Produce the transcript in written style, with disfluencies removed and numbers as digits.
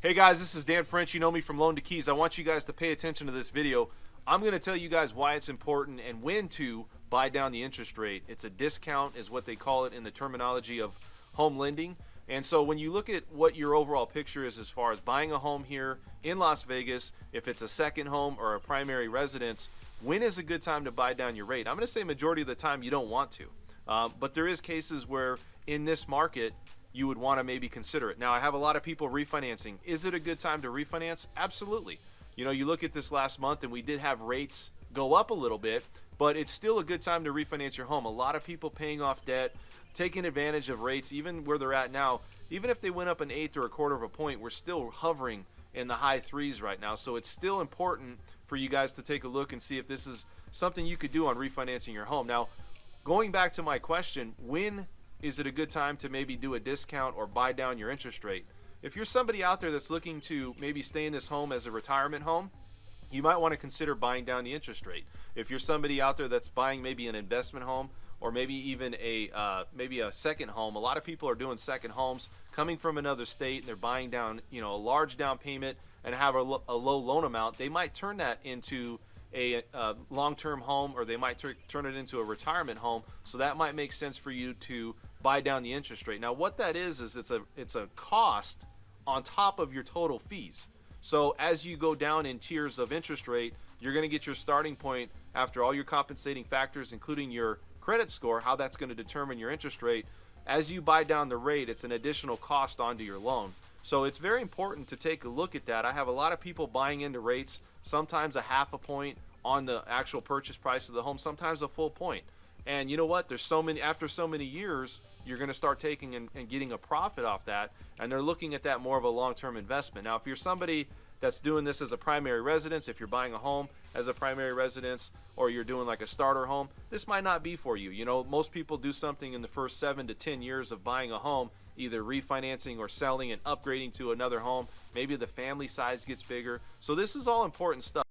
Hey guys, this is Dan French. You know me from Loan to Keys. I want you guys to pay attention to this video. I'm going to tell you guys why it's important and when to buy down the interest rate. It's a discount is what they call it in the terminology of home lending. And so when you look at what your overall picture is as far as buying a home here in Las Vegas, if it's a second home or a primary residence, when is a good time to buy down your rate? I'm going to say majority of the time you don't want to. But there is cases where in this market, you would want to maybe consider it. Now, I have a lot of people refinancing. Is it a good time to refinance? Absolutely. You know, you look at this last month and we did have rates go up a little bit, but it's still a good time to refinance your home. A lot of people paying off debt, taking advantage of rates, even where they're at now. Even if they went up an eighth or a quarter of a point, we're still hovering in the high threes right now. So it's still important for you guys to take a look and see if this is something you could do on refinancing your home. Now, going back to my question, when is it a good time to maybe do a discount or buy down your interest rate? If you're somebody out there that's looking to maybe stay in this home as a retirement home, you might want to consider buying down the interest rate. If you're somebody out there that's buying maybe an investment home or maybe even a second home, a lot of people are doing second homes coming from another state and they're buying down, you know, a large down payment and have a low loan amount. They might turn that into a long-term home, or they might turn it into a retirement home. So that might make sense for you to buy down the interest rate. Now, what that is it's a cost on top of your total fees. So as you go down in tiers of interest rate, you're going to get your starting point after all your compensating factors, including your credit score, how that's going to determine your interest rate. As you buy down the rate, it's an additional cost onto your loan. So it's very important to take a look at that. I have a lot of people buying into rates, sometimes a half a point on the actual purchase price of the home, sometimes a full point. And you know what? There's so many, after so many years, you're going to start taking and getting a profit off that. And they're looking at that more of a long-term investment. Now, if you're somebody that's doing this as a primary residence, if you're buying a home as a primary residence, or you're doing like a starter home, this might not be for you. You know, most people do something in the first 7 to 10 years of buying a home, either refinancing or selling and upgrading to another home. Maybe the family size gets bigger. So this is all important stuff.